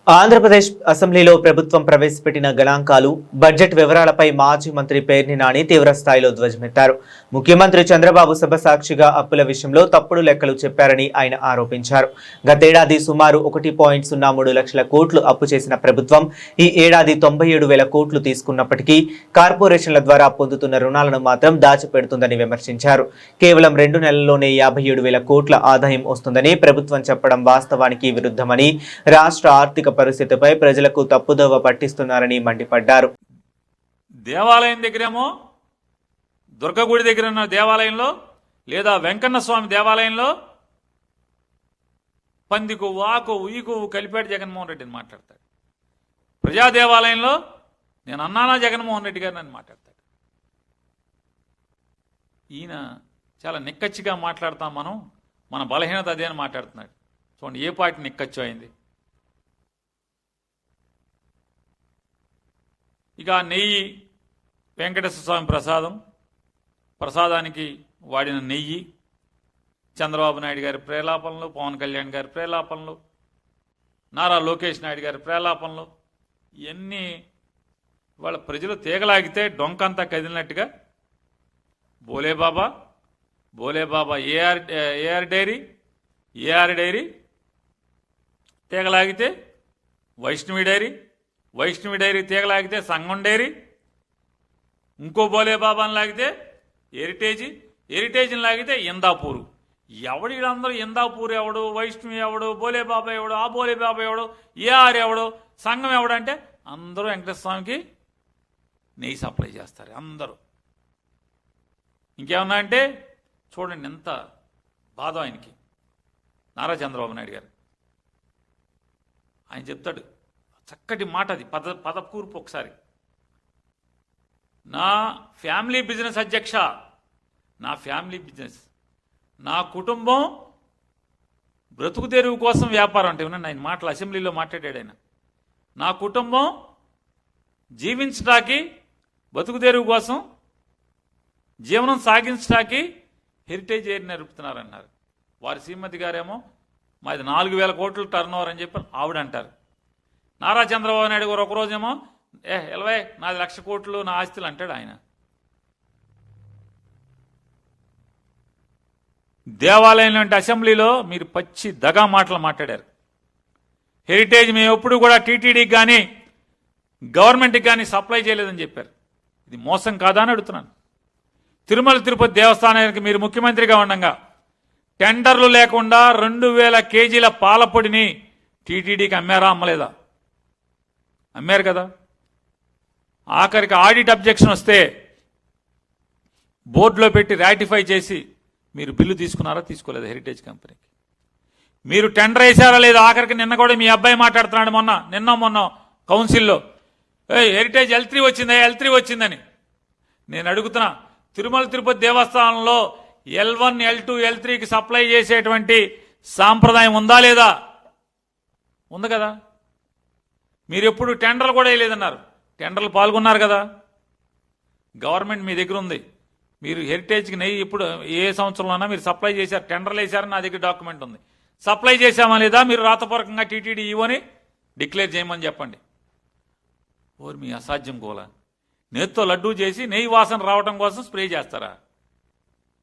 ఆంధ్రప్రదేశ్ అసెంబ్లీలో ప్రభుత్వం ప్రవేశపెట్టిన గణాంకాలు బడ్జెట్ వివరాలపై మాజీ మంత్రి పేర్ని నాని తీవ్ర స్థాయిలో ధ్వజమెత్తారు. ముఖ్యమంత్రి చంద్రబాబు సభ సాక్షిగా అప్పుల విషయంలో తప్పుడు లెక్కలు చెప్పారని ఆయన ఆరోపించారు. గతేడాది సుమారు 1.03 లక్షల కోట్లు అప్పు చేసిన ప్రభుత్వం ఈ ఏడాది 97,000 కోట్లు తీసుకున్నప్పటికీ కార్పొరేషన్ల ద్వారా పొందుతున్న రుణాలను మాత్రం దాచిపెడుతుందని విమర్శించారు. కేవలం 2 నెలల్లోనే 57,000 కోట్ల ఆదాయం వస్తుందని ప్రభుత్వం చెప్పడం వాస్తవానికి విరుద్ధమని, రాష్ట్ర ఆర్థిక పరిస్థితిపై ప్రజలకు తప్పుదోవ పట్టిస్తున్నారని మండిపడ్డారు. దేవాలయం దగ్గరేమో దుర్గగుడి దగ్గర ఉన్న దేవాలయంలో లేదా వెంకన్న స్వామి దేవాలయంలో పందికు వాకు ఉయ్యకు కలిపాడు జగన్మోహన్ రెడ్డి అని మాట్లాడతాడు. ప్రజా దేవాలయంలో నేను అన్నానా జగన్మోహన్ రెడ్డి గారిని అని మాట్లాడతాడు. ఈయన చాలా నిక్కచ్చిగా మాట్లాడతాం, మన బలహీనత అదే అని మాట్లాడుతున్నాడు. చూడండి ఏ పార్టీ నిక్కచ్చు అయింది. ఇక నెయ్యి వెంకటేశ్వర స్వామి ప్రసాదానికి వాడిన నెయ్యి, చంద్రబాబు నాయుడు గారి ప్రేలాపనలు, పవన్ కళ్యాణ్ గారి ప్రేలాపనలు, నారా లోకేష్ నాయుడు గారి ప్రేలాపనలు, ఇవన్నీ వాళ్ళ ప్రజలు తీగలాగితే డొంకంతా కదిలినట్టుగా బోలేబాబా ఏఆర్ డైరీ తీగలాగితే వైష్ణవి డైరీ తీగలాగితే సంగం డైరీ, ఇంకో బోలేబాబాని లాగితే హెరిటేజ్ని లాగితే ఇందాపూరు. ఎవడు వీళ్ళందరూ ఇందాపూర్ ఎవడు, వైష్ణవి ఎవడు, బోలేబాబా ఎవడు, ఆ బోలేబాబా ఎవడు, ఏఆర్ ఎవడు, సంఘం ఎవడంటే అందరూ వెంకటేశ్వర స్వామికి నెయ్యి సప్లై చేస్తారు అందరూ. ఇంకేమన్నా అంటే చూడండి ఎంత బాధ ఆయనకి. నారా చంద్రబాబు నాయుడు గారు ఆయన చెప్తాడు చక్కటి మాట, అది పదకూర్పు ఒకసారి. నా ఫ్యామిలీ బిజినెస్ అధ్యక్ష, నా ఫ్యామిలీ బిజినెస్, నా కుటుంబం బ్రతుకు తెరువు కోసం వ్యాపారం అంటే వినండి ఆయన మాటలు అసెంబ్లీలో మాట్లాడాడు ఆయన. నా కుటుంబం జీవించడానికి బతుకు తెరువు కోసం జీవనం సాగించడానికి హెరిటేజ్ ఏరి నరుపుతున్నారన్నారు. వారి శ్రీమతి గారేమో మాది 4,000 కోట్లు టర్న్ ఓవర్ అని చెప్పి ఆవిడ అంటారు. నారా చంద్రబాబు నాయుడు గారు ఒకరోజేమో 4 లక్షల కోట్లు నా ఆస్తులు అంటాడు ఆయన. దేవాలయం లాంటి అసెంబ్లీలో మీరు పచ్చి దగా మాటలు మాట్లాడారు. హెరిటేజ్ మేము ఎప్పుడు కూడా టీటీడీకి కానీ గవర్నమెంట్కి కానీ సప్లై చేయలేదని చెప్పారు. ఇది మోసం కాదా అని అడుగుతున్నాను. తిరుమల తిరుపతి దేవస్థానానికి మీరు ముఖ్యమంత్రిగా ఉండగా టెండర్లు లేకుండా 2,000 కేజీల పాలపొడిని టీటీడీకి అమ్మారా, అమ్మలేదా? అమ్మారు కదా. ఆఖరికి ఆడిట్ అబ్జెక్షన్ వస్తే బోర్డులో పెట్టి రాటిఫై చేసి మీరు బిల్లు తీసుకున్నారా, తీసుకోలేదా హెరిటేజ్ కంపెనీకి? మీరు టెండర్ వేసారా లేదా? ఆఖరికి నిన్న కూడా మీ అబ్బాయి మాట్లాడుతున్నాడు మొన్న కౌన్సిల్లో హెరిటేజ్ L3 వచ్చిందని. నేను అడుగుతున్నా, తిరుమల తిరుపతి దేవస్థానంలో L1, L2, L3కి సప్లై చేసేటువంటి సాంప్రదాయం ఉందా లేదా? ఉంది కదా. మీరు ఎప్పుడు టెండర్లు కూడా వేయలేదన్నారు, టెండర్లు పాల్గొన్నారు కదా. గవర్నమెంట్ మీ దగ్గర ఉంది. మీరు హెరిటేజ్కి నెయ్యి ఇప్పుడు ఏ సంవత్సరంలోనా మీరు సప్లై చేశారు, టెండర్లు వేశారని నా దగ్గర డాక్యుమెంట్ ఉంది. సప్లై చేశామా లేదా మీరు రాతపూర్వకంగా టీటీడీ ఈవోని డిక్లేర్ చేయమని చెప్పండి. ఓరు మీ అసాధ్యం గోలా. నేతితో లడ్డూ చేసి నెయ్యి వాసన రావడం కోసం స్ప్రే చేస్తారా?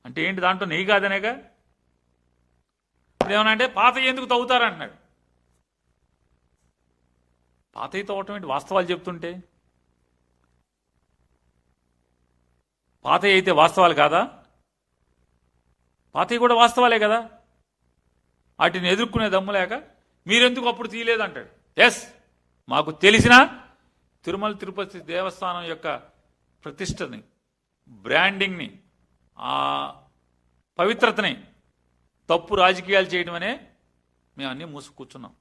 అంటే ఏంటి, దాంట్లో నెయ్యి కాదనేగా. ఇదేమన్నా అంటే పాత ఎందుకు తవ్వుతారంటున్నాడు. పాతయి తవ్వటం ఏంటి, వాస్తవాలు చెప్తుంటే? పాతయి అయితే వాస్తవాలు కాదా? పాతయి కూడా వాస్తవాలే కదా. వాటిని ఎదుర్కొనే దమ్ము లేక మీరెందుకు అప్పుడు తీయలేదంటాడు. ఎస్, మాకు తెలిసిన తిరుమల తిరుపతి దేవస్థానం యొక్క ప్రతిష్టని, బ్రాండింగ్ని, ఆ పవిత్రతని తప్పు రాజకీయాలు చేయడం అనే మేము అన్నీ మూసు కూర్చున్నాం.